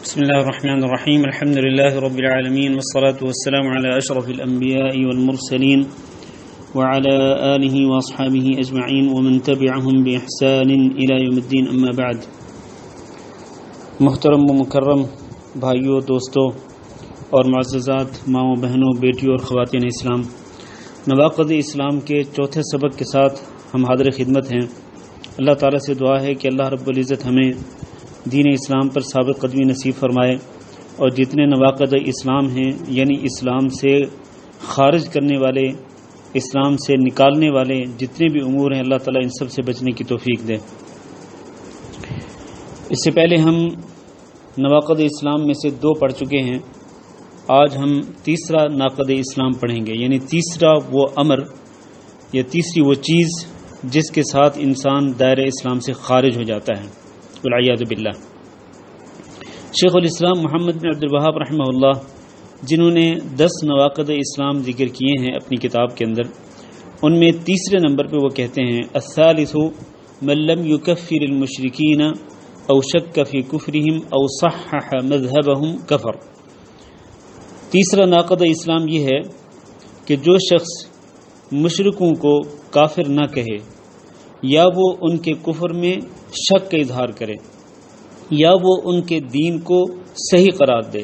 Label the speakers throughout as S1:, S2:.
S1: بسم الله الرحمن الرحيم الحمد لله رب العالمين والصلاة والسلام على أشرف الأنبياء والمرسلين وعلى آله وأصحابه أجمعين ومن تبعهم بإحسان إلى يوم الدين أما بعد. محترم و مکرم بھائیوں، دوستوں اور معززات، ماؤں، بہنوں، بیٹیوں اور خواتین اسلام، نواقض اسلام کے چوتھے سبق کے ساتھ ہم حاضر خدمت ہیں. اللہ تعالیٰ سے دعا ہے کہ اللہ رب العزت ہمیں دین اسلام پر ثابت قدمی نصیب فرمائے، اور جتنے نواقض اسلام ہیں یعنی اسلام سے خارج کرنے والے، اسلام سے نکالنے والے جتنے بھی امور ہیں، اللہ تعالیٰ ان سب سے بچنے کی توفیق دے. اس سے پہلے ہم نواقض اسلام میں سے 2 پڑھ چکے ہیں. آج ہم تیسرا ناقض اسلام پڑھیں گے، یعنی تیسرا وہ امر یا تیسری وہ چیز جس کے ساتھ انسان دائرہ اسلام سے خارج ہو جاتا ہے، والعیاذ باللہ. شیخ الاسلام محمد بن عبد الوہاب رحمہ اللہ، جنہوں نے 10 نواقض اسلام ذکر کیے ہیں اپنی کتاب کے اندر، ان میں تیسرے نمبر پہ وہ کہتے ہیں الثالث من لم يكفر المشرکین او شک فی کفرہم او صحح مذہبہم کفر. تیسرا ناقض اسلام یہ ہے کہ جو شخص مشرکوں کو کافر نہ کہے، یا وہ ان کے کفر میں شک کا اظہار کرے، یا وہ ان کے دین کو صحیح قرار دے،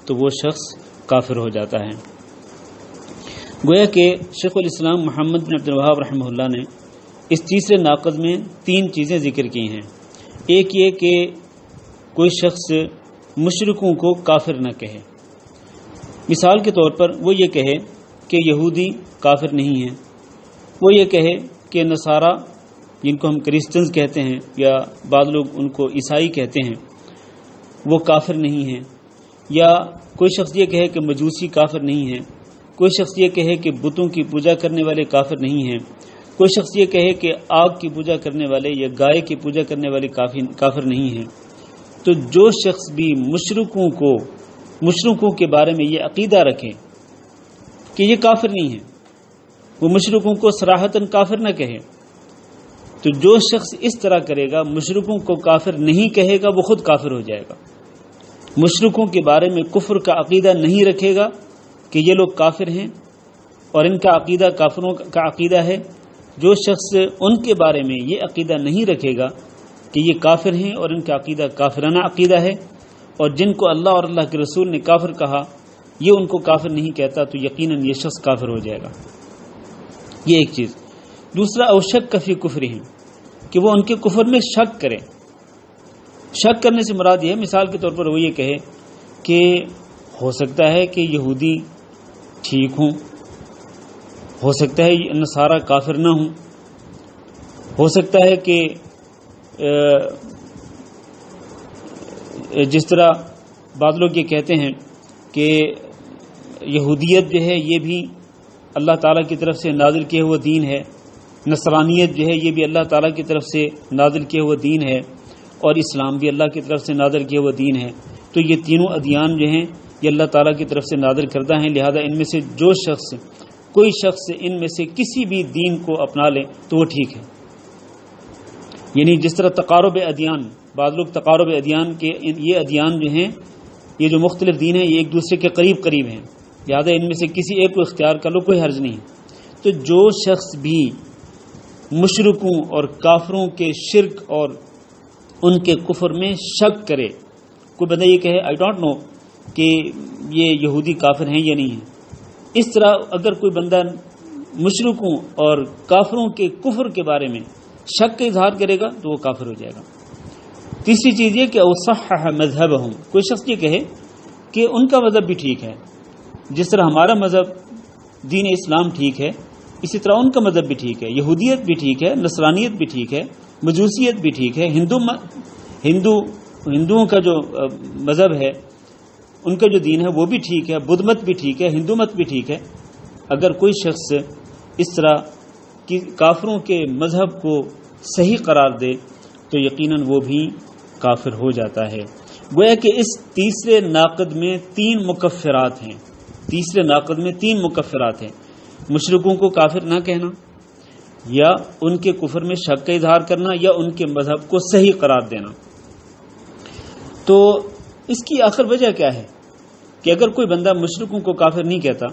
S1: تو وہ شخص کافر ہو جاتا ہے. گویا کہ شیخ الاسلام محمد بن عبد الوہاب رحمہ اللہ نے اس تیسرے ناقض میں 3 چیزیں ذکر کی ہیں. ایک یہ کہ کوئی شخص مشرکوں کو کافر نہ کہے. مثال کے طور پر وہ یہ کہے کہ یہودی کافر نہیں ہیں، وہ یہ کہے کہ نصارہ، جن کو ہم کرسچنز کہتے ہیں یا بعض لوگ ان کو عیسائی کہتے ہیں، وہ کافر نہیں ہیں. یا کوئی شخص یہ کہے کہ مجوسی کافر نہیں ہیں. کوئی شخص یہ کہے کہ بتوں کی پوجا کرنے والے کافر نہیں ہیں. کوئی شخص یہ کہے کہ آگ کی پوجا کرنے والے یا گائے کی پوجا کرنے والے کافر نہیں ہیں. تو جو شخص بھی مشرکوں کے بارے میں یہ عقیدہ رکھے کہ یہ کافر نہیں ہیں، وہ مشرکوں کو صراحتاً کافر نہ کہے، تو جو شخص اس طرح کرے گا، مشرکوں کو کافر نہیں کہے گا، وہ خود کافر ہو جائے گا. مشرکوں کے بارے میں کفر کا عقیدہ نہیں رکھے گا کہ یہ لوگ کافر ہیں اور ان کا عقیدہ کافروں کا عقیدہ ہے. جو شخص ان کے بارے میں یہ عقیدہ نہیں رکھے گا کہ یہ کافر ہیں اور ان کا عقیدہ کافرانہ عقیدہ ہے، اور جن کو اللہ اور اللہ کے رسول نے کافر کہا یہ ان کو کافر نہیں کہتا، تو یقیناً یہ شخص کافر ہو جائے گا. یہ ایک چیز. دوسرا او شک فی کفرہم، کہ وہ ان کے کفر میں شک کرے. شک کرنے سے مراد یہ ہے، مثال کے طور پر وہ یہ کہے کہ ہو سکتا ہے کہ یہودی ٹھیک ہوں، ہو سکتا ہے نصارہ کافر نہ ہوں، ہو سکتا ہے کہ جس طرح بعض لوگ یہ کہتے ہیں کہ یہودیت جو ہے یہ بھی اللہ تعالیٰ کی طرف سے نازل کیا ہوا دین ہے، نصرانیت جو ہے یہ بھی اللہ تعالیٰ کی طرف سے نازل کیا ہوا دین ہے، اور اسلام بھی اللہ کی طرف سے نازل کیا ہوا دین ہے. تو یہ تینوں ادیان جو ہیں یہ اللہ تعالیٰ کی طرف سے نازل کردہ ہیں، لہذا ان میں سے کوئی شخص ان میں سے کسی بھی دین کو اپنا لے تو وہ ٹھیک ہے. یعنی جس طرح تقارب ادیان، بعض لوگ تقارب ادیان کے یہ ادیان جو ہیں، یہ جو مختلف دین ہیں، یہ ایک دوسرے کے قریب ہیں، لہذا ان میں سے کسی ایک کو اختیار کر لو، کوئی حرج نہیں. تو جو شخص بھی مشرکوں اور کافروں کے شرک اور ان کے کفر میں شک کرے، کوئی بندہ یہ کہے آئی ڈونٹ نو کہ یہ یہودی کافر ہیں یا نہیں ہیں، اس طرح اگر کوئی بندہ مشرکوں اور کافروں کے کفر کے بارے میں شک کا اظہار کرے گا تو وہ کافر ہو جائے گا. تیسری چیز یہ کہ اوصحح مذہبہم، کوئی شخص یہ کہے کہ ان کا مذہب بھی ٹھیک ہے، جس طرح ہمارا مذہب دین اسلام ٹھیک ہے اسی طرح ان کا مذہب بھی ٹھیک ہے، یہودیت بھی ٹھیک ہے، نصرانیت بھی ٹھیک ہے، مجوسیت بھی ٹھیک ہے، ہندوؤں کا جو مذہب ہے، ان کا جو دین ہے وہ بھی ٹھیک ہے، بدھ مت بھی ٹھیک ہے، ہندو مت بھی ٹھیک ہے. اگر کوئی شخص اس طرح کی کافروں کے مذہب کو صحیح قرار دے تو یقیناً وہ بھی کافر ہو جاتا ہے. گویا کہ اس تیسرے ناقض میں 3 مکفرات ہیں. تیسرے ناقض میں 3 مکفرات ہیں: مشرکوں کو کافر نہ کہنا، یا ان کے کفر میں شک کا اظہار کرنا، یا ان کے مذہب کو صحیح قرار دینا. تو اس کی آخر وجہ کیا ہے کہ اگر کوئی بندہ مشرکوں کو کافر نہیں کہتا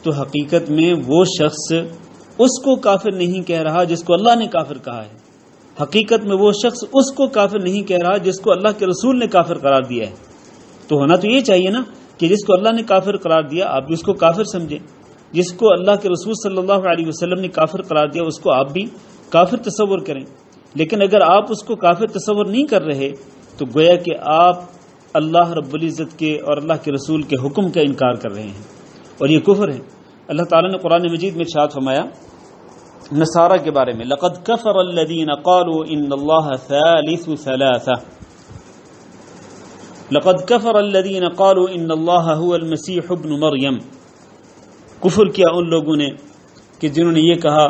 S1: تو حقیقت میں وہ شخص اس کو کافر نہیں کہہ رہا جس کو اللہ نے کافر کہا ہے، حقیقت میں وہ شخص اس کو کافر نہیں کہہ رہا جس کو اللہ کے رسول نے کافر قرار دیا ہے۔ تو ہونا تو یہ چاہیے نا کہ جس کو اللہ نے کافر قرار دیا آپ بھی اس کو کافر سمجھیں، جس کو اللہ کے رسول صلی اللہ علیہ وسلم نے کافر قرار دیا اس کو آپ بھی کافر تصور کریں۔ لیکن اگر آپ اس کو کافر تصور نہیں کر رہے تو گویا کہ آپ اللہ رب العزت کے اور اللہ کے رسول کے حکم کا انکار کر رہے ہیں، اور یہ کفر ہے۔ اللہ تعالیٰ نے قرآن مجید میں ارشاد فرمایا نصارہ کے بارے میں، لقد کفر الذین قالوا ان اللہ ثالث ثلاثہ، لقد کفر الذین قالوا ان اللہ هو المسیح ابن مریم، کفر کیا ان لوگوں نے کہ جنہوں نے یہ کہا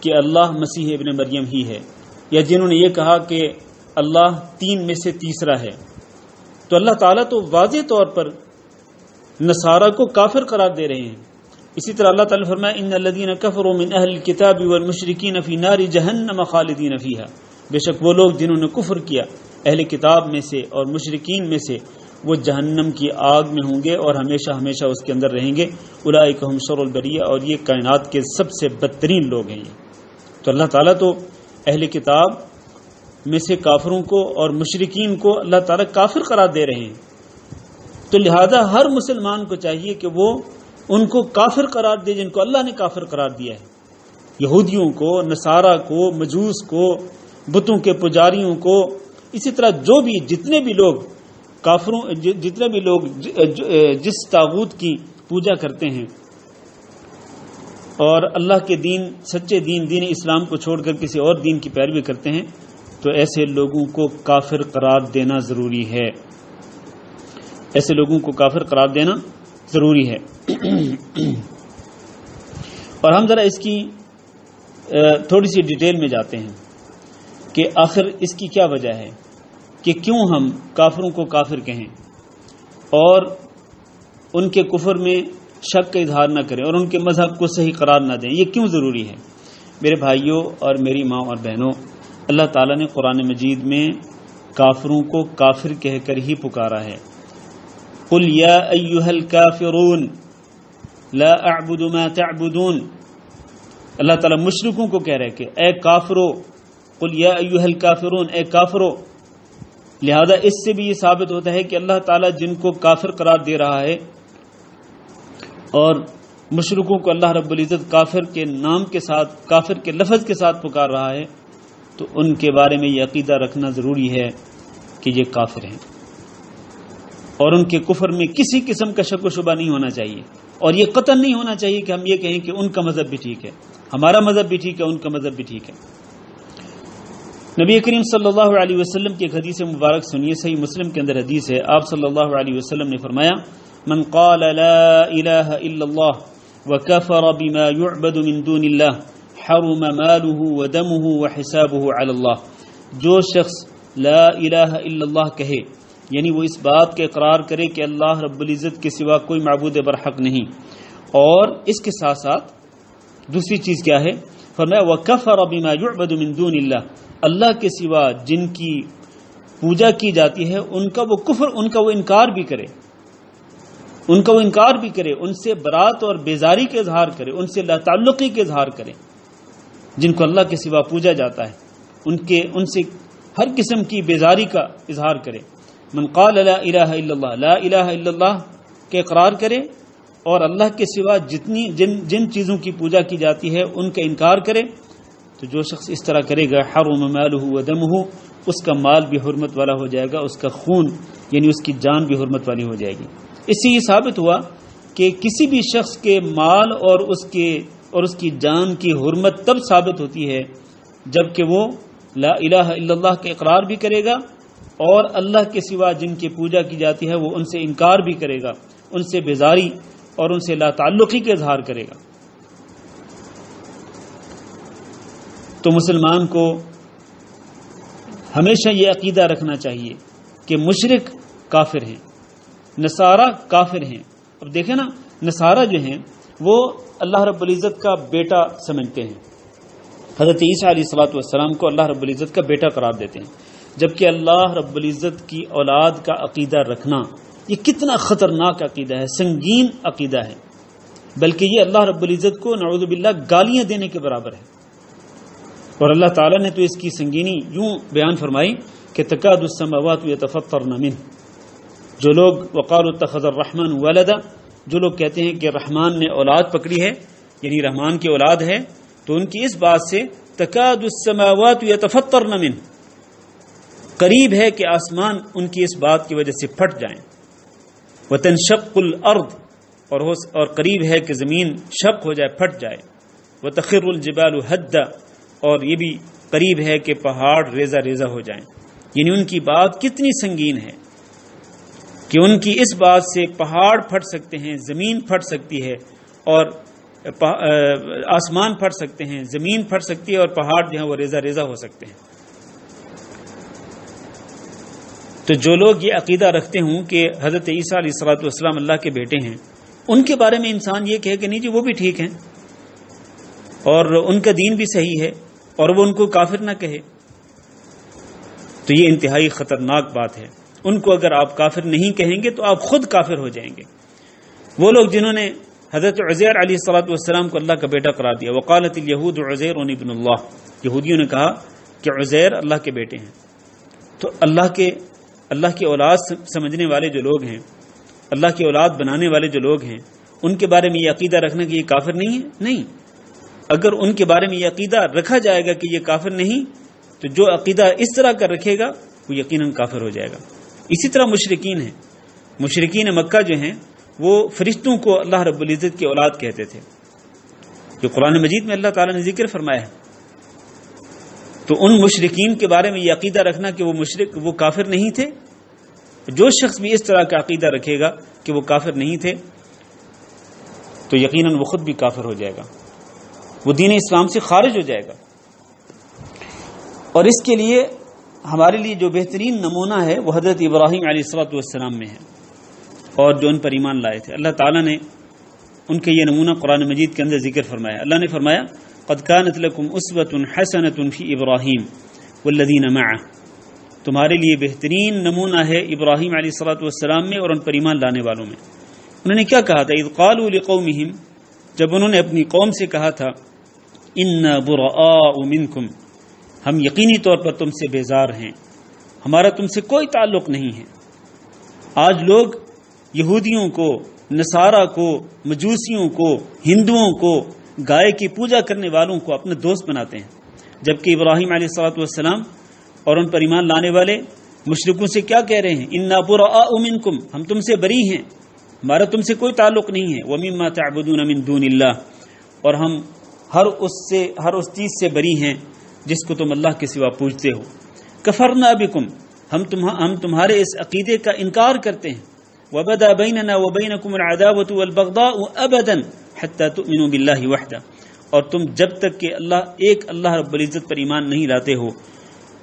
S1: کہ اللہ مسیح ابن مریم ہی ہے، یا جنہوں نے یہ کہا کہ اللہ تین میں سے تیسرا ہے۔ تو اللہ تعالیٰ تو واضح طور پر نصارہ کو کافر قرار دے رہے ہیں۔ اسی طرح اللہ تعالیٰ فرمایا ان الذین کفروا من اہل الکتاب والمشرکین فی نار جہنم خالدین فیہا، بے شک وہ لوگ جنہوں نے کفر کیا اہل کتاب میں سے اور مشرکین میں سے وہ جہنم کی آگ میں ہوں گے اور ہمیشہ ہمیشہ اس کے اندر رہیں گے۔ اولئک ہم شر البریہ، اور یہ کائنات کے سب سے بدترین لوگ ہیں یہ۔ تو اللہ تعالیٰ تو اہل کتاب میں سے کافروں کو اور مشرکین کو اللہ تعالیٰ کافر قرار دے رہے ہیں، تو لہذا ہر مسلمان کو چاہیے کہ وہ ان کو کافر قرار دے جن کو اللہ نے کافر قرار دیا ہے، یہودیوں کو، نصارہ کو، مجوس کو، بتوں کے پجاریوں کو، اسی طرح جو بھی جتنے بھی لوگ کافروں، جتنے بھی لوگ جس طاغوت کی پوجا کرتے ہیں اور اللہ کے دین، سچے دین اسلام کو چھوڑ کر کسی اور دین کی پیروی کرتے ہیں، تو ایسے لوگوں کو کافر قرار دینا ضروری ہے، ایسے لوگوں کو کافر قرار دینا ضروری ہے۔ اور ہم ذرا اس کی تھوڑی سی ڈیٹیل میں جاتے ہیں کہ آخر اس کی کیا وجہ ہے کہ کیوں ہم کافروں کو کافر کہیں اور ان کے کفر میں شک کا اظہار نہ کریں اور ان کے مذہب کو صحیح قرار نہ دیں، یہ کیوں ضروری ہے؟ میرے بھائیوں اور میری ماں اور بہنوں، اللہ تعالیٰ نے قرآن مجید میں کافروں کو کافر کہہ کر ہی پکارا ہے۔ قل یا ایھا الکافرون لا اعبد ما تعبدون، اللہ تعالیٰ مشرکوں کو کہہ رہے کہ اے کافرو، قل یا ایھا الکافرون، اے کافرو۔ لہذا اس سے بھی یہ ثابت ہوتا ہے کہ اللہ تعالیٰ جن کو کافر قرار دے رہا ہے اور مشرکوں کو اللہ رب العزت کافر کے نام کے ساتھ، کافر کے لفظ کے ساتھ پکار رہا ہے، تو ان کے بارے میں یہ عقیدہ رکھنا ضروری ہے کہ یہ کافر ہیں، اور ان کے کفر میں کسی قسم کا شک و شبہ نہیں ہونا چاہیے، اور یہ قطعاً نہیں ہونا چاہیے کہ ہم یہ کہیں کہ ان کا مذہب بھی ٹھیک ہے، ہمارا مذہب بھی ٹھیک ہے، ان کا مذہب بھی ٹھیک ہے۔ نبی کریم صلی اللہ علیہ وسلم کی ایک حدیث مبارک سنیے، صحیح مسلم کے اندر حدیث ہے، آپ صلی اللہ علیہ وسلم نے فرمایا من قال لا الہ الا اللہ وکفر بما یعبد من دون اللہ حرم ماله ودمه وحسابه علی اللہ، جو شخص لا الہ الا اللہ کہے، یعنی وہ اس بات کا اقرار کرے کہ اللہ رب العزت کے سوا کوئی معبود برحق نہیں، اور اس کے ساتھ ساتھ دوسری چیز کیا ہے؟ فرمایا وَكَفَرَ بِمَا يُعْبَدُ مِن دُونِ اللَّهِ، اللہ کے سوا جن کی پوجا کی جاتی ہے ان کا وہ کفر، ان کا وہ انکار بھی کرے، ان کا وہ انکار بھی کرے، ان سے برات اور بیزاری کے اظہار کرے، ان سے لا تعلقی کے اظہار کرے، جن کو اللہ کے سوا پوجا جاتا ہے ان سے ہر قسم کی بیزاری کا اظہار کرے۔ من قال لا الہ الا اللہ، لا الہ الا اللہ کے اقرار کرے اور اللہ کے سوا جن چیزوں کی پوجا کی جاتی ہے ان کا انکار کرے، تو جو شخص اس طرح کرے گا حرم مالہ ودمہ، اس کا مال بھی حرمت والا ہو جائے گا، اس کا خون یعنی اس کی جان بھی حرمت والی ہو جائے گی۔ اس سے یہ ثابت ہوا کہ کسی بھی شخص کے مال اور اس کی جان کی حرمت تب ثابت ہوتی ہے جب کہ وہ لا الہ الا اللہ کے اقرار بھی کرے گا اور اللہ کے سوا جن کی پوجا کی جاتی ہے وہ ان سے انکار بھی کرے گا، ان سے بیزاری اور ان سے لا تعلقی کے اظہار کرے گا۔ تو مسلمان کو ہمیشہ یہ عقیدہ رکھنا چاہیے کہ مشرک کافر ہیں، نصارہ کافر ہیں۔ اب دیکھیں نا، نصارہ جو ہیں وہ اللہ رب العزت کا بیٹا سمجھتے ہیں، حضرت عیسیٰ علیہ الصلوۃ والسلام کو اللہ رب العزت کا بیٹا قرار دیتے ہیں، جبکہ اللہ رب العزت کی اولاد کا عقیدہ رکھنا یہ کتنا خطرناک عقیدہ ہے، سنگین عقیدہ ہے، بلکہ یہ اللہ رب العزت کو نعوذ باللہ گالیاں دینے کے برابر ہے۔ اور اللہ تعالیٰ نے تو اس کی سنگینی یوں بیان فرمائی کہ تکاد السماوات یتفطرن منہ، جو لوگ وقالوا اتخذ الرحمن ولدا، جو لوگ کہتے ہیں کہ رحمان نے اولاد پکڑی ہے، یعنی رحمان کی اولاد ہے، تو ان کی اس بات سے تکاد السماوات یتفطرن منہ، قریب ہے کہ آسمان ان کی اس بات کی وجہ سے پھٹ جائیں، وتنشق الارض، اور قریب ہے کہ زمین شق ہو جائے، پھٹ جائے، وتخر الجبال ہدا، اور یہ بھی قریب ہے کہ پہاڑ ریزہ ریزہ ہو جائیں۔ یعنی ان کی بات کتنی سنگین ہے کہ ان کی اس بات سے پہاڑ پھٹ سکتے ہیں، زمین پھٹ سکتی ہے، اور آسمان پھٹ سکتے ہیں، زمین پھٹ سکتی ہے، اور پہاڑ جو ہیں وہ ریزہ ریزہ ہو سکتے ہیں۔ تو جو لوگ یہ عقیدہ رکھتے ہوں کہ حضرت عیسیٰ علیہ الصلوۃ والسلام اللہ کے بیٹے ہیں، ان کے بارے میں انسان یہ کہے کہ نہیں جی وہ بھی ٹھیک ہیں اور ان کا دین بھی صحیح ہے، اور وہ ان کو کافر نہ کہے، تو یہ انتہائی خطرناک بات ہے۔ ان کو اگر آپ کافر نہیں کہیں گے تو آپ خود کافر ہو جائیں گے۔ وہ لوگ جنہوں نے حضرت عزیر علیہ الصلوۃ والسلام کو اللہ کا بیٹا قرار دیا، وقالت الیہود عزیر ابن اللہ، یہودیوں نے کہا کہ عزیر اللہ کے بیٹے ہیں، تو اللہ کی اولاد سمجھنے والے جو لوگ ہیں، اللہ کی اولاد بنانے والے جو لوگ ہیں، ان کے بارے میں یہ عقیدہ رکھنا کہ یہ کافر نہیں ہے، نہیں۔ اگر ان کے بارے میں یہ عقیدہ رکھا جائے گا کہ یہ کافر نہیں، تو جو عقیدہ اس طرح کا رکھے گا وہ یقیناً کافر ہو جائے گا۔ اسی طرح مشرکین ہیں، مشرکین مکہ جو ہیں وہ فرشتوں کو اللہ رب العزت کی اولاد کہتے تھے، جو قرآن مجید میں اللہ تعالیٰ نے ذکر فرمایا ہے۔ تو ان مشرکین کے بارے میں یہ عقیدہ رکھنا کہ وہ مشرک، وہ کافر نہیں تھے، جو شخص بھی اس طرح کا عقیدہ رکھے گا کہ وہ کافر نہیں تھے تو یقیناً وہ خود بھی کافر ہو جائے گا، وہ دین اسلام سے خارج ہو جائے گا۔ اور اس کے لیے ہمارے لیے جو بہترین نمونہ ہے وہ حضرت ابراہیم علیہ الصلوۃ والسلام میں ہے، اور جو ان پر ایمان لائے تھے۔ اللہ تعالیٰ نے ان کے یہ نمونہ قرآن مجید کے اندر ذکر فرمایا۔ اللہ نے فرمایا قد كانت لكم اسوة حسنة في ابراہیم والذین معه، تمہارے لیے بہترین نمونہ ہے ابراہیم علیہ الصلوۃ والسلام میں اور ان پر ایمان لانے والوں میں۔ انہوں نے کیا کہا تھا؟ اذ قالوا لقومهم، جب انہوں نے اپنی قوم سے کہا تھا انا براء منکم، ہم یقینی طور پر تم سے بیزار ہیں، ہمارا تم سے کوئی تعلق نہیں ہے۔ آج لوگ یہودیوں کو، نصارہ کو، مجوسیوں کو، ہندوؤں کو، گائے کی پوجا کرنے والوں کو اپنے دوست بناتے ہیں، جبکہ ابراہیم علیہ الصلوۃ والسلام اور ان پر ایمان لانے والے مشرکوں سے کیا کہہ رہے ہیں؟ انا براء منکم، ہم تم سے بری ہیں، ہمارا تم سے کوئی تعلق نہیں ہے۔ ومما تعبدون من دون اللہ، اور ہم ہر اس چیز سے بری ہیں جس کو تم اللہ کے سوا پوجتے ہو۔ کفرنا بکم، ہم تمہارے اس عقیدے کا انکار کرتے ہیں۔ وبدا بیننا وبینکم العداوۃ والبغضاء ابدا حتی تؤمنوا باللہ وحدہ، اور تم جب تک کہ اللہ رب العزت پر ایمان نہیں لاتے ہو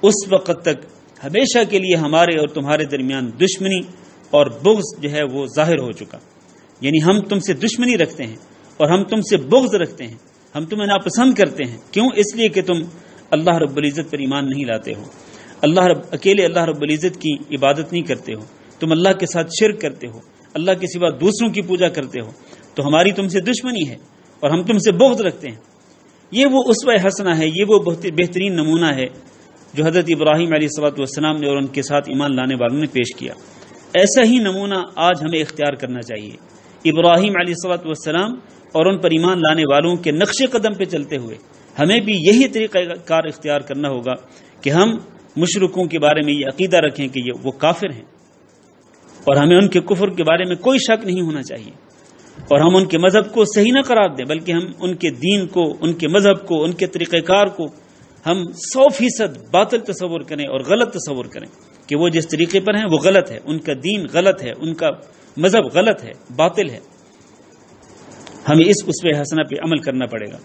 S1: اس وقت تک ہمیشہ کے لیے ہمارے اور تمہارے درمیان دشمنی اور بغض جو ہے وہ ظاہر ہو چکا۔ یعنی ہم تم سے دشمنی رکھتے ہیں اور ہم تم سے بغض رکھتے ہیں، ہم تمہیں ناپسند کرتے ہیں۔ کیوں؟ اس لیے کہ تم اللہ رب العزت پر ایمان نہیں لاتے ہو، اکیلے اللہ رب العزت کی عبادت نہیں کرتے ہو، تم اللہ کے ساتھ شرک کرتے ہو، اللہ کے سوا دوسروں کی پوجا کرتے ہو، تو ہماری تم سے دشمنی ہے اور ہم تم سے بغض رکھتے ہیں۔ یہ وہ اسوہ حسنہ ہے، یہ وہ بہترین نمونہ ہے جو حضرت ابراہیم علیہ الصلوۃ والسلام نے اور ان کے ساتھ ایمان لانے والوں نے پیش کیا۔ ایسا ہی نمونہ آج ہمیں اختیار کرنا چاہیے، ابراہیم علیہ الصلوۃ والسلام اور ان پر ایمان لانے والوں کے نقش قدم پہ چلتے ہوئے ہمیں بھی یہی طریقہ کار اختیار کرنا ہوگا کہ ہم مشرکوں کے بارے میں یہ عقیدہ رکھیں کہ وہ کافر ہیں، اور ہمیں ان کے کفر کے بارے میں کوئی شک نہیں ہونا چاہیے، اور ہم ان کے مذہب کو صحیح نہ قرار دیں، بلکہ ہم ان کے دین کو، ان کے مذہب کو، ان کے طریقہ کار کو ہم 100% باطل تصور کریں اور غلط تصور کریں کہ وہ جس طریقے پر ہیں وہ غلط ہے، ان کا دین غلط ہے، ان کا مذہب غلط ہے، باطل ہے۔ ہمیں اس اسوہ حسنہ پہ عمل کرنا پڑے گا۔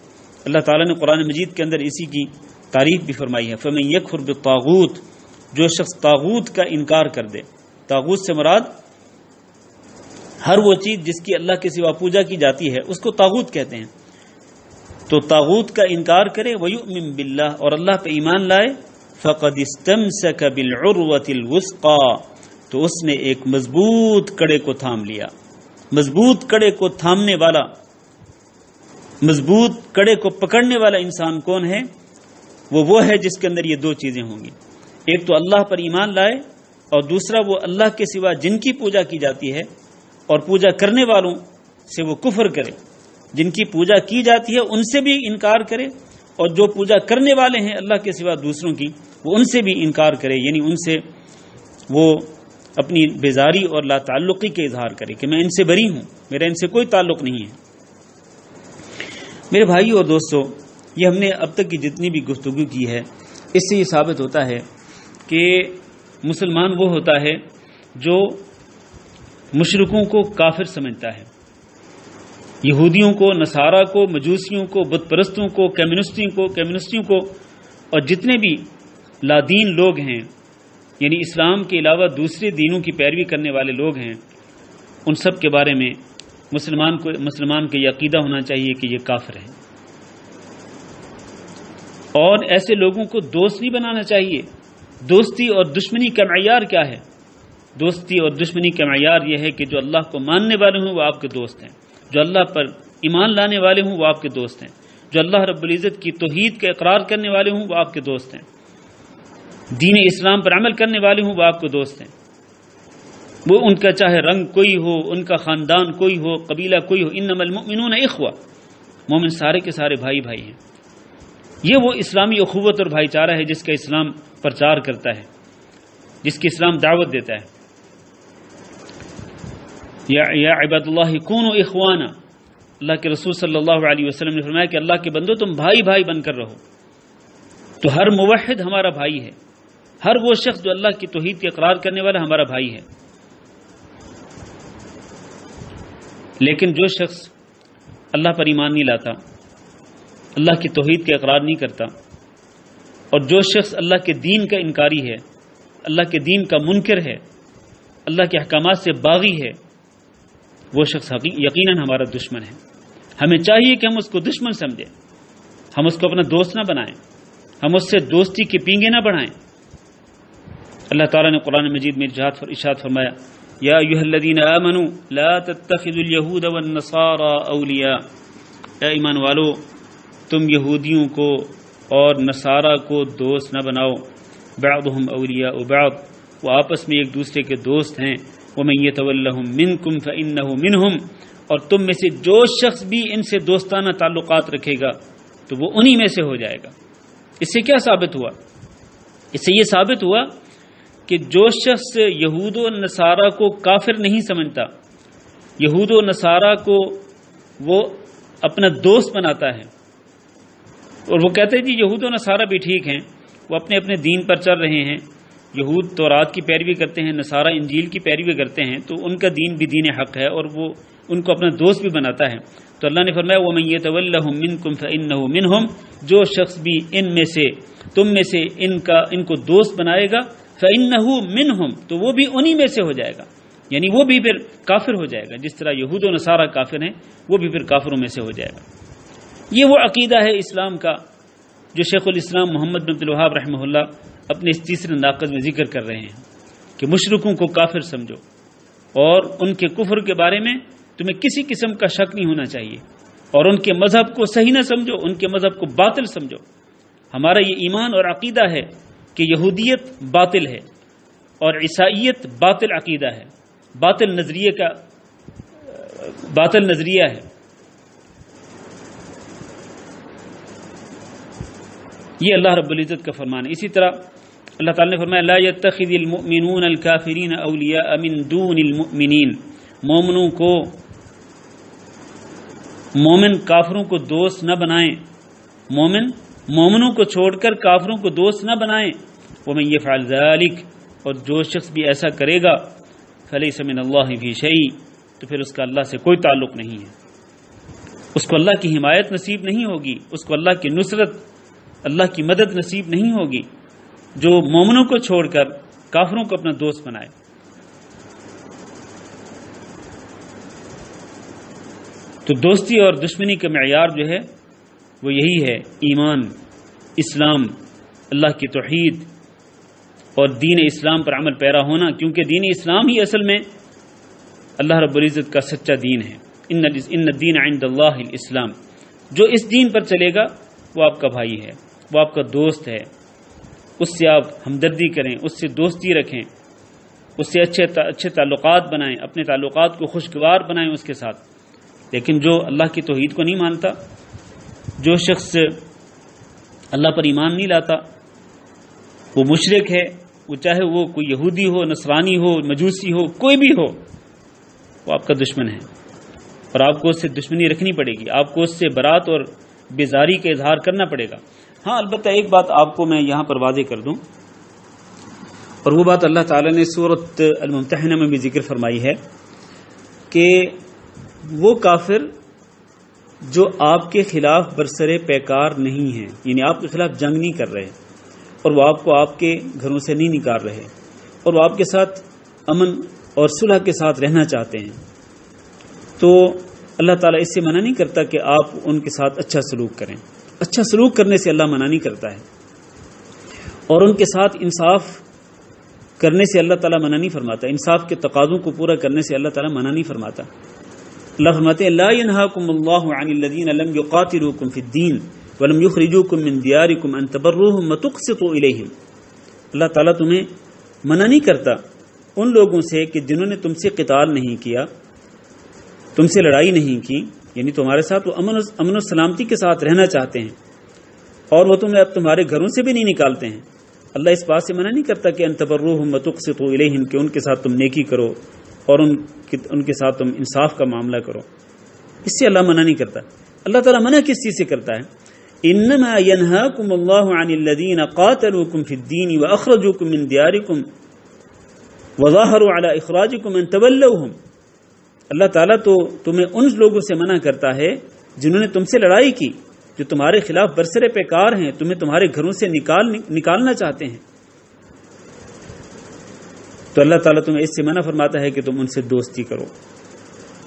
S1: اللہ تعالیٰ نے قرآن مجید کے اندر اسی کی تعریف بھی فرمائی ہے، فَمَن يَكْفُرْ بِالطَّاغُوتِ، جو شخص طاغوت کا انکار کر دے، طاغوت سے مراد ہر وہ چیز جس کی اللہ کے سوا پوجا کی جاتی ہے اس کو طاغوت کہتے ہیں، تو طاغوت کا انکار کرے وَيُؤْمِن بِاللَّهِ، اور اللہ پہ ایمان لائے، فقد استمسک بالعروۃ الوثقی، تو اس نے ایک مضبوط کڑے کو تھام لیا۔ مضبوط کڑے کو تھامنے والا، مضبوط کڑے کو پکڑنے والا انسان کون ہے؟ وہ ہے جس کے اندر یہ دو چیزیں ہوں گی، ایک تو اللہ پر ایمان لائے، اور دوسرا وہ اللہ کے سوا جن کی پوجا کی جاتی ہے اور پوجا کرنے والوں سے وہ کفر کرے، جن کی پوجا کی جاتی ہے ان سے بھی انکار کرے، اور جو پوجا کرنے والے ہیں اللہ کے سوا دوسروں کی، وہ ان سے بھی انکار کرے، یعنی ان سے وہ اپنی بیزاری اور لا تعلقی کے اظہار کرے کہ میں ان سے بری ہوں، میرا ان سے کوئی تعلق نہیں ہے۔ میرے بھائی اور دوستو، یہ ہم نے اب تک کی جتنی بھی گفتگو کی ہے، اس سے یہ ثابت ہوتا ہے کہ مسلمان وہ ہوتا ہے جو مشرکوں کو کافر سمجھتا ہے، یہودیوں کو، نصارہ کو، مجوسیوں کو، بت پرستوں کو، کمیونسٹوں کو اور جتنے بھی لادین لوگ ہیں، یعنی اسلام کے علاوہ دوسرے دینوں کی پیروی کرنے والے لوگ ہیں، ان سب کے بارے میں مسلمان کا یہ عقیدہ ہونا چاہیے کہ یہ کافر ہیں، اور ایسے لوگوں کو دوست نہیں بنانا چاہیے۔ دوستی اور دشمنی کا معیار کیا ہے؟ دوستی اور دشمنی کا معیار یہ ہے کہ جو اللہ کو ماننے والے ہوں وہ آپ کے دوست ہیں، جو اللہ پر ایمان لانے والے ہوں وہ آپ کے دوست ہیں، جو اللہ رب العزت کی توحید کا اقرار کرنے والے ہوں وہ آپ کے دوست ہیں، دین اسلام پر عمل کرنے والے ہوں وہ آپ کے دوست ہیں، وہ ان کا چاہے رنگ کوئی ہو، ان کا خاندان کوئی ہو، قبیلہ کوئی ہو، انما المؤمنون اخوہ، مومن سارے کے سارے بھائی بھائی ہیں۔ یہ وہ اسلامی اخوت اور بھائی چارہ ہے جس کا اسلام پرچار کرتا ہے، جس کی اسلام دعوت دیتا ہے۔ یا عباد اللہ کونوا اخوانا، اللہ کے رسول صلی اللہ علیہ وسلم نے فرمایا کہ اللہ کے بندو تم بھائی بھائی بن کر رہو۔ تو ہر موحد ہمارا بھائی ہے، ہر وہ شخص جو اللہ کی توحید کے اقرار کرنے والا ہمارا بھائی ہے، لیکن جو شخص اللہ پر ایمان نہیں لاتا، اللہ کی توحید کے اقرار نہیں کرتا، اور جو شخص اللہ کے دین کا انکاری ہے، اللہ کے دین کا منکر ہے، اللہ کے احکامات سے باغی ہے، وہ شخص یقیناً ہمارا دشمن ہے۔ ہمیں چاہیے کہ ہم اس کو دشمن سمجھیں، ہم اس کو اپنا دوست نہ بنائیں، ہم اس سے دوستی کے پینگے نہ بڑھائیں۔ اللہ تعالیٰ نے قرآن مجید میں ارشاد فرمایا، یا ایھا الذین آمنوا لا تتخذوا اليہود والنصارى اولیاء، اے ایمان والو تم یہودیوں کو اور نصارہ کو دوست نہ بناؤ، بعضهم اولیاء بعض، وہ آپس میں ایک دوسرے کے دوست ہیں، ومن یتولہم منکم فانہ منہم، اور تم میں سے جو شخص بھی ان سے دوستانہ تعلقات رکھے گا تو وہ انہی میں سے ہو جائے گا۔ اس سے کیا ثابت ہوا؟ اس سے یہ ثابت ہوا کہ جو شخص یہود و نصارہ کو کافر نہیں سمجھتا، یہود و نصارہ کو وہ اپنا دوست بناتا ہے، اور وہ کہتے ہیں جی یہود و نصارہ بھی ٹھیک ہیں، وہ اپنے اپنے دین پر چل رہے ہیں، یہود تورات کی پیروی کرتے ہیں، نصارہ انجیل کی پیروی کرتے ہیں، تو ان کا دین بھی دین حق ہے اور وہ ان کو اپنا دوست بھی بناتا ہے۔ تو اللہ نے فرمایا وَمَن يَتَوَلَّهُم مِّنكُمْ فَإِنَّهُ مِنْهُمْ، جو شخص بھی ان میں سے تم میں سے ان کو دوست بنائے گا، فَإِنَّهُ مِنْهُمْ، تو وہ بھی انہی میں سے ہو جائے گا، یعنی وہ بھی پھر کافر ہو جائے گا، جس طرح یہود و نصارہ کافر ہیں وہ بھی پھر کافروں میں سے ہو جائے گا۔ یہ وہ عقیدہ ہے اسلام کا جو شیخ الاسلام محمد بن عبد الوہاب رحمہ اللہ اپنے اس تیسرے ناقد میں ذکر کر رہے ہیں کہ مشرکوں کو کافر سمجھو اور ان کے کفر کے بارے میں تمہیں کسی قسم کا شک نہیں ہونا چاہیے، اور ان کے مذہب کو صحیح نہ سمجھو، ان کے مذہب کو باطل سمجھو۔ ہمارا یہ ایمان اور عقیدہ ہے کہ یہودیت باطل ہے اور عیسائیت باطل عقیدہ ہے، باطل نظریہ ہے۔ یہ اللہ رب العزت کا فرمان ہے۔ اسی طرح اللہ تعالی نے فرمایا لا يتخذ المؤمنون الكافرین اولیاء من دون المؤمنین، مومن کافروں کو دوست نہ بنائیں، مومنوں کو چھوڑ کر کافروں کو دوست نہ بنائیں۔ ومن يفعل ذلك، اور جو شخص بھی ایسا کرے گا فلیس من اللہ فی شیء، تو پھر اس کا اللہ سے کوئی تعلق نہیں ہے، اس کو اللہ کی حمایت نصیب نہیں ہوگی، اس کو اللہ کی نصرت، اللہ کی مدد نصیب نہیں ہوگی جو مومنوں کو چھوڑ کر کافروں کو اپنا دوست بنائے۔ تو دوستی اور دشمنی کا معیار جو ہے وہ یہی ہے، ایمان، اسلام، اللہ کی توحید، اور دین اسلام پر عمل پیرا ہونا، کیونکہ دین اسلام ہی اصل میں اللہ رب العزت کا سچا دین ہے۔ ان الدین عند اللہ الاسلام، جو اس دین پر چلے گا وہ آپ کا بھائی ہے، وہ آپ کا دوست ہے، اس سے آپ ہمدردی کریں، اس سے دوستی رکھیں، اس سے اچھے تعلقات بنائیں، اپنے تعلقات کو خوشگوار بنائیں اس کے ساتھ۔ لیکن جو اللہ کی توحید کو نہیں مانتا، جو شخص اللہ پر ایمان نہیں لاتا، وہ مشرک ہے، وہ چاہے وہ کوئی یہودی ہو، نصرانی ہو، مجوسی ہو، کوئی بھی ہو، وہ آپ کا دشمن ہے، اور آپ کو اس سے دشمنی رکھنی پڑے گی، آپ کو اس سے برات اور بیزاری کا اظہار کرنا پڑے گا۔ ہاں البتہ ایک بات آپ کو میں یہاں پر واضح کر دوں، اور وہ بات اللہ تعالیٰ نے سورۃ الممتحنہ میں بھی ذکر فرمائی ہے کہ وہ کافر جو آپ کے خلاف برسر پیکار نہیں ہیں، یعنی آپ کے خلاف جنگ نہیں کر رہے، اور وہ آپ کو آپ کے گھروں سے نہیں نکال رہے، اور وہ آپ کے ساتھ امن اور صلح کے ساتھ رہنا چاہتے ہیں، تو اللہ تعالیٰ اس سے منع نہیں کرتا کہ آپ ان کے ساتھ اچھا سلوک کریں۔ اچھا سلوک کرنے سے اللہ منع نہیں کرتا ہے، اور ان کے ساتھ انصاف کرنے سے اللہ تعالیٰ منع نہیں فرماتا، انصاف کے تقاضوں کو پورا کرنے سے اللہ تعالیٰ منع نہیں فرماتا۔ اللہ فرماتے ہیں لا ينهاكم الله عن الذين لم يقاتلوكم في الدين ولم يخرجوكم من دياركم ان تبروهم وتقسطوا اليهم۔ اللہ تعالیٰ تمہیں منع نہیں کرتا ان لوگوں سے کہ جنہوں نے تم سے قتال نہیں کیا، تم سے لڑائی نہیں کی، یعنی تمہارے ساتھ وہ امن و سلامتی کے ساتھ رہنا چاہتے ہیں، اور وہ تمہیں اب تمہارے گھروں سے بھی نہیں نکالتے ہیں۔ اللہ اس بات سے منع نہیں کرتا کہ ان تبروهم وتقسطوا الیہم، کہ ان کے ساتھ تم نیکی کرو اور ان کے ساتھ تم انصاف کا معاملہ کرو، اس سے اللہ منع نہیں کرتا۔ اللہ تعالیٰ منع کس چیز سے کرتا ہے؟ انما ينهاكم الله عن الذين قاتلوكم في الدين واخرجوكم من دياركم وظاهروا على اخراجكم ان تولوهم۔ اللہ تعالیٰ تو تمہیں ان لوگوں سے منع کرتا ہے جنہوں نے تم سے لڑائی کی، جو تمہارے خلاف برسر پیکار ہیں، تمہیں تمہارے گھروں سے نکالنا چاہتے ہیں، تو اللہ تعالیٰ تمہیں اس سے منع فرماتا ہے کہ تم ان سے دوستی کرو۔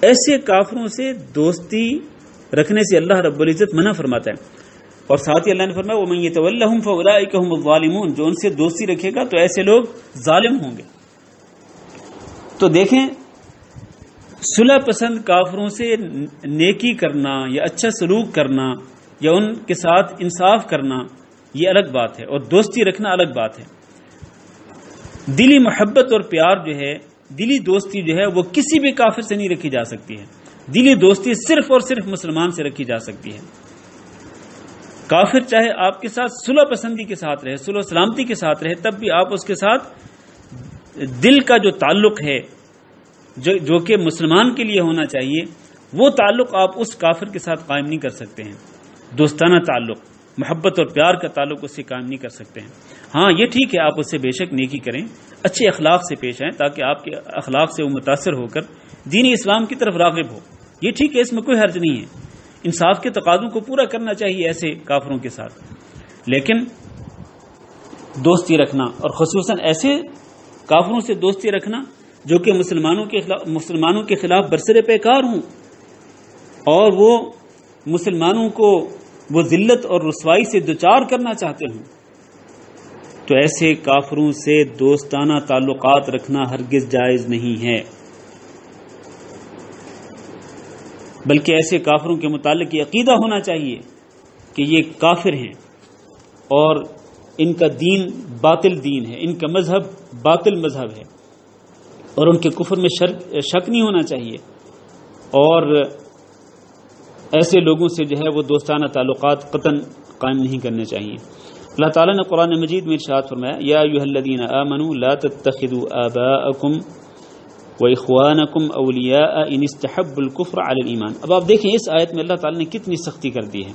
S1: ایسے کافروں سے دوستی رکھنے سے اللہ رب العزت منع فرماتا ہے، اور ساتھ ہی اللہ نے فرمایا وَمَن يَتَوَلَّهُمْ فَأُولَٰئِكَ هُمُ الظَّالِمُونَ، جو ان سے دوستی رکھے گا تو ایسے لوگ ظالم ہوں گے۔ تو دیکھیں، صلح پسند کافروں سے نیکی کرنا یا اچھا سلوک کرنا یا ان کے ساتھ انصاف کرنا یہ الگ بات ہے، اور دوستی رکھنا الگ بات ہے۔ دلی محبت اور پیار جو ہے، دلی دوستی جو ہے، وہ کسی بھی کافر سے نہیں رکھی جا سکتی ہے۔ دلی دوستی صرف اور صرف مسلمان سے رکھی جا سکتی ہے۔ کافر چاہے آپ کے ساتھ صلح پسندی کے ساتھ رہے، صلح و سلامتی کے ساتھ رہے، تب بھی آپ اس کے ساتھ دل کا جو تعلق ہے جو کہ مسلمان کے لیے ہونا چاہیے، وہ تعلق آپ اس کافر کے ساتھ قائم نہیں کر سکتے ہیں۔ دوستانہ تعلق، محبت اور پیار کا تعلق اس سے قائم نہیں کر سکتے ہیں۔ ہاں یہ ٹھیک ہے، آپ اس سے بے شک نیکی کریں، اچھے اخلاق سے پیش آئیں، تاکہ آپ کے اخلاق سے وہ متاثر ہو کر دین اسلام کی طرف راغب ہو، یہ ٹھیک ہے، اس میں کوئی حرج نہیں ہے۔ انصاف کے تقاضوں کو پورا کرنا چاہیے ایسے کافروں کے ساتھ، لیکن دوستی رکھنا، اور خصوصاً ایسے کافروں سے دوستی رکھنا جو کہ مسلمانوں کے خلاف برسر پیکار ہوں، اور وہ مسلمانوں کو وہ ذلت اور رسوائی سے دوچار کرنا چاہتے ہوں، تو ایسے کافروں سے دوستانہ تعلقات رکھنا ہرگز جائز نہیں ہے، بلکہ ایسے کافروں کے متعلق یہ عقیدہ ہونا چاہیے کہ یہ کافر ہیں اور ان کا دین باطل دین ہے، ان کا مذہب باطل مذہب ہے، اور ان کے کفر میں شک نہیں ہونا چاہیے، اور ایسے لوگوں سے جو ہے وہ دوستانہ تعلقات قطعاً قائم نہیں کرنے چاہیے۔ اللہ تعالیٰ نے قرآن مجید میں ارشاد فرمایا یا ایھا الذین آمنوا لا تتخذوا آباءکم واخوانکم اولیاء ان استحبوا الکفر علی الایمان۔ اب آپ دیکھیں اس آیت میں اللہ تعالیٰ نے کتنی سختی کر دی ہے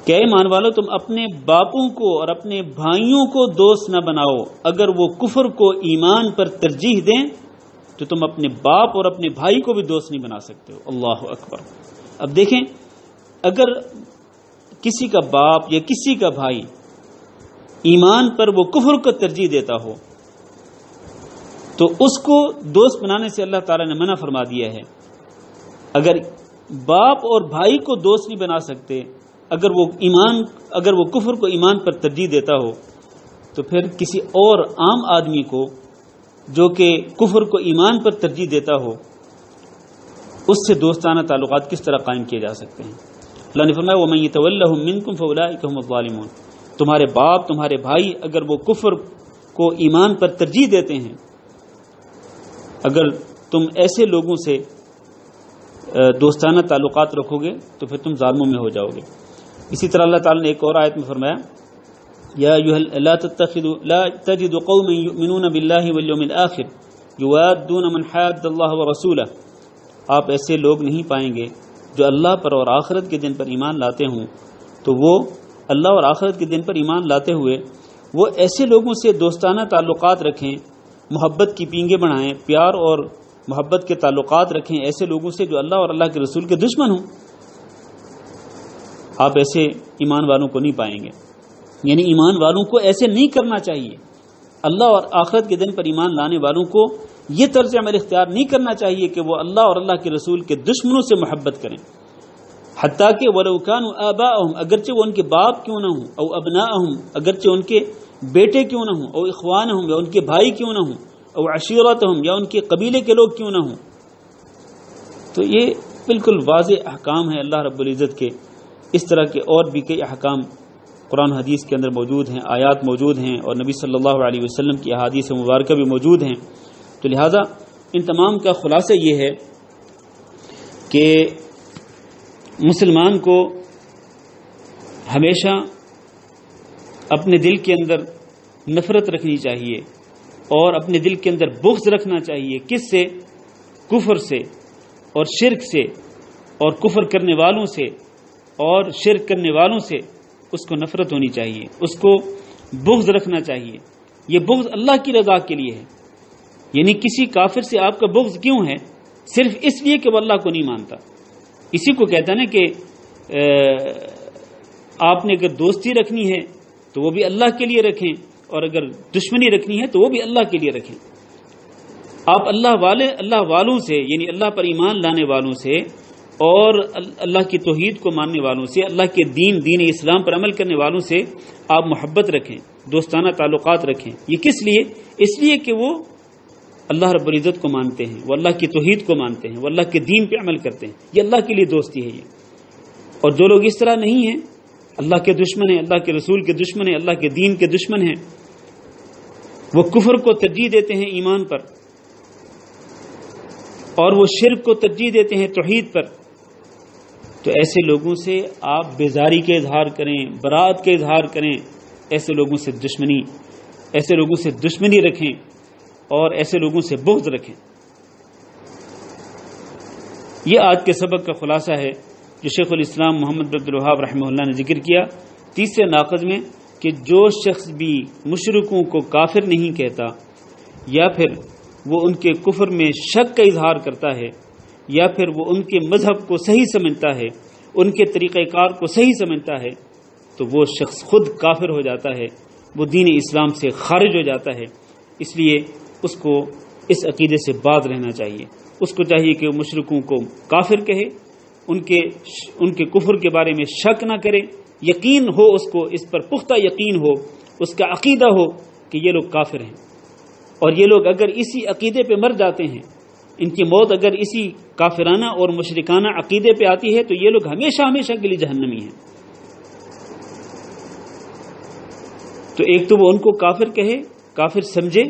S1: کہ اے ایمان والو، تم اپنے باپوں کو اور اپنے بھائیوں کو دوست نہ بناؤ، اگر وہ کفر کو ایمان پر ترجیح دیں تو تم اپنے باپ اور اپنے بھائی کو بھی دوست نہیں بنا سکتے ہو۔ اللہ اکبر۔ اب دیکھیں، اگر کسی کا باپ یا کسی کا بھائی ایمان پر وہ کفر کو ترجیح دیتا ہو تو اس کو دوست بنانے سے اللہ تعالیٰ نے منع فرما دیا ہے۔ اگر باپ اور بھائی کو دوست نہیں بنا سکتے اگر وہ کفر کو ایمان پر ترجیح دیتا ہو، تو پھر کسی اور عام آدمی کو جو کہ کفر کو ایمان پر ترجیح دیتا ہو اس سے دوستانہ تعلقات کس طرح قائم کیے جا سکتے ہیں؟ اللہ نے فرمایا وَمَن يَتَوَلَّهُم مِّنكُمْ فَأُولَٰئِكَ هُمُ الظَّالِمُونَ، تمہارے باپ تمہارے بھائی اگر وہ کفر کو ایمان پر ترجیح دیتے ہیں، اگر تم ایسے لوگوں سے دوستانہ تعلقات رکھو گے تو پھر تم ظالموں میں ہو جاؤ گے۔ اسی طرح اللہ تعالیٰ نے ایک اور آیت میں فرمایا یا لا تجد قوما يؤمنون بالله واليوم الآخر يوادون من حاد الله ورسوله، آپ ایسے لوگ نہیں پائیں گے جو اللہ پر اور آخرت کے دن پر ایمان لاتے ہوں تو وہ اللہ اور آخرت کے دن پر ایمان لاتے ہوئے وہ ایسے لوگوں سے دوستانہ تعلقات رکھیں، محبت کی پینگیں بڑھائیں، پیار اور محبت کے تعلقات رکھیں ایسے لوگوں سے جو اللہ اور اللہ کے رسول کے دشمن ہوں۔ آپ ایسے ایمان والوں کو نہیں پائیں گے، یعنی ایمان والوں کو ایسے نہیں کرنا چاہیے۔ اللہ اور آخرت کے دن پر ایمان لانے والوں کو یہ طرز عمل اختیار نہیں کرنا چاہیے کہ وہ اللہ اور اللہ کے رسول کے دشمنوں سے محبت کریں، حتیٰ کہ وَلَوْ كَانُوا آبَاءَهُمْ، اگرچہ وہ ان کے باپ کیوں نہ ہوں، او ابناءہم، اگرچہ ان کے بیٹے کیوں نہ ہوں، او اخوانہم، یا ان کے بھائی کیوں نہ ہوں، او عشیرتہم، یا ان کے قبیلے کے لوگ کیوں نہ ہوں۔ تو یہ بالکل واضح احکام ہیں اللہ رب العزت کے۔ اس طرح کے اور بھی کئی احکام قرآن حدیث کے اندر موجود ہیں، آیات موجود ہیں، اور نبی صلی اللہ علیہ وسلم کی احادیث مبارکہ بھی موجود ہیں۔ تو لہذا ان تمام کا خلاصہ یہ ہے کہ مسلمان کو ہمیشہ اپنے دل کے اندر نفرت رکھنی چاہیے اور اپنے دل کے اندر بغض رکھنا چاہیے۔ کس سے؟ کفر سے اور شرک سے اور کفر کرنے والوں سے اور شرک کرنے والوں سے اس کو نفرت ہونی چاہیے، اس کو بغض رکھنا چاہیے۔ یہ بغض اللہ کی رضا کے لیے ہے، یعنی کسی کافر سے آپ کا بغض کیوں ہے؟ صرف اس لیے کہ وہ اللہ کو نہیں مانتا۔ اسی کو کہتا ہے نا کہ آپ نے اگر دوستی رکھنی ہے تو وہ بھی اللہ کے لیے رکھیں، اور اگر دشمنی رکھنی ہے تو وہ بھی اللہ کے لیے رکھیں۔ آپ اللہ والوں سے، یعنی اللہ پر ایمان لانے والوں سے اور اللہ کی توحید کو ماننے والوں سے، اللہ کے دین اسلام پر عمل کرنے والوں سے آپ محبت رکھیں، دوستانہ تعلقات رکھیں۔ یہ کس لیے؟ اس لیے کہ وہ اللہ رب العزت کو مانتے ہیں، وہ اللہ کی توحید کو مانتے ہیں، وہ اللہ کے دین پہ عمل کرتے ہیں۔ یہ اللہ کے لیے دوستی ہے یہ۔ اور جو لوگ اس طرح نہیں ہیں، اللہ کے دشمن ہیں، اللہ کے رسول کے دشمن ہیں، اللہ کے دین کے دشمن ہیں، وہ کفر کو ترجیح دیتے ہیں ایمان پر، اور وہ شرک کو ترجیح دیتے ہیں توحید پر، تو ایسے لوگوں سے آپ بیزاری کا اظہار کریں، برات کا اظہار کریں، ایسے لوگوں سے دشمنی رکھیں اور ایسے لوگوں سے بغض رکھیں۔ یہ آج کے سبق کا خلاصہ ہے جو شیخ الاسلام محمد بن عبد الوہاب رحمہ اللہ نے ذکر کیا تیسرے ناقض میں، کہ جو شخص بھی مشرکوں کو کافر نہیں کہتا، یا پھر وہ ان کے کفر میں شک کا اظہار کرتا ہے، یا پھر وہ ان کے مذہب کو صحیح سمجھتا ہے، ان کے طریقہ کار کو صحیح سمجھتا ہے، تو وہ شخص خود کافر ہو جاتا ہے، وہ دین اسلام سے خارج ہو جاتا ہے۔ اس لیے اس کو اس عقیدے سے باز رہنا چاہیے۔ اس کو چاہیے کہ وہ مشرکوں کو کافر کہے، ان کے کفر کے بارے میں شک نہ کرے، یقین ہو اس کو، اس پر پختہ یقین ہو، اس کا عقیدہ ہو کہ یہ لوگ کافر ہیں، اور یہ لوگ اگر اسی عقیدے پہ مر جاتے ہیں، ان کی موت اگر اسی کافرانہ اور مشرکانہ عقیدے پہ آتی ہے، تو یہ لوگ ہمیشہ ہمیشہ کے لیے جہنمی ہیں۔ تو ایک تو وہ ان کو کافر کہے، کافر سمجھے،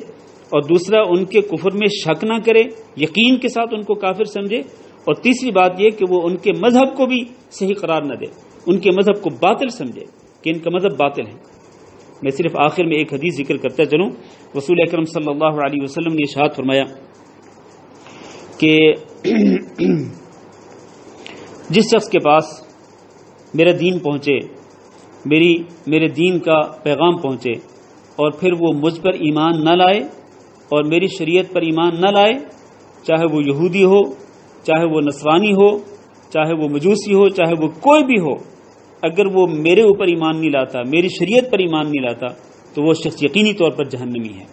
S1: اور دوسرا ان کے کفر میں شک نہ کرے، یقین کے ساتھ ان کو کافر سمجھے، اور تیسری بات یہ کہ وہ ان کے مذہب کو بھی صحیح قرار نہ دے، ان کے مذہب کو باطل سمجھے کہ ان کا مذہب باطل ہے۔ میں صرف آخر میں ایک حدیث ذکر کرتا چلوں۔ رسول اکرم صلی اللہ علیہ وسلم نے ارشاد فرمایا کہ جس شخص کے پاس میرا دین پہنچے، میرے دین کا پیغام پہنچے، اور پھر وہ مجھ پر ایمان نہ لائے اور میری شریعت پر ایمان نہ لائے، چاہے وہ یہودی ہو، چاہے وہ نصرانی ہو، چاہے وہ مجوسی ہو، چاہے وہ کوئی بھی ہو، اگر وہ میرے اوپر ایمان نہیں لاتا، میری شریعت پر ایمان نہیں لاتا، تو وہ شخص یقینی طور پر جہنمی ہے۔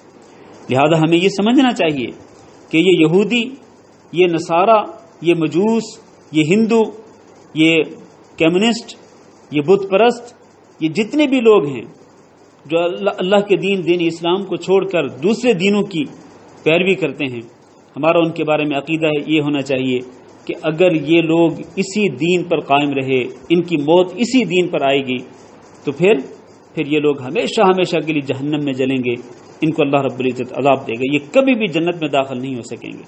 S1: لہذا ہمیں یہ سمجھنا چاہیے کہ یہ یہودی، یہ نصارہ، یہ مجوس، یہ ہندو، یہ کمیونسٹ، یہ بت پرست، یہ جتنے بھی لوگ ہیں جو اللہ کے دین اسلام کو چھوڑ کر دوسرے دینوں کی پیروی کرتے ہیں، ہمارا ان کے بارے میں عقیدہ یہ ہونا چاہیے کہ اگر یہ لوگ اسی دین پر قائم رہے، ان کی موت اسی دین پر آئے گی، تو پھر یہ لوگ ہمیشہ ہمیشہ کے لیے جہنم میں جلیں گے، ان کو اللہ رب العزت عذاب دے گا، یہ کبھی بھی جنت میں داخل نہیں ہو سکیں گے۔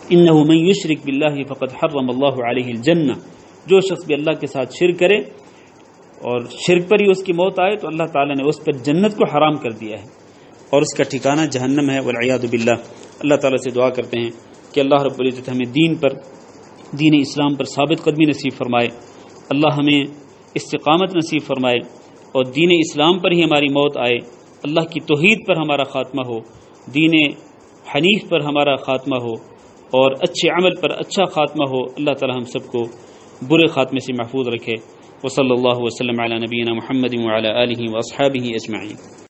S1: انہ من یشرک باللہ فقد حرم اللہ علیہ الجنہ، جو شخص بھی اللہ کے ساتھ شرک کرے اور شرک پر ہی اس کی موت آئے تو اللہ تعالیٰ نے اس پر جنت کو حرام کر دیا ہے اور اس کا ٹھکانہ جہنم ہے، والعیاذ باللہ۔ اللہ تعالیٰ سے دعا کرتے ہیں کہ اللہ رب العزت ہمیں دین اسلام پر ثابت قدمی نصیب فرمائے، اللہ ہمیں استقامت نصیب فرمائے اور دین اسلام پر ہی ہماری موت آئے، اللہ کی توحید پر ہمارا خاتمہ ہو، دین حنیف پر ہمارا خاتمہ ہو اور اچھے عمل پر اچھا خاتمہ ہو۔ اللہ تعالی ہم سب کو برے خاتمے سے محفوظ رکھے۔ وصلی اللہ وسلم علی نبینا محمد وعلی آلہ واصحابہ اجمعین۔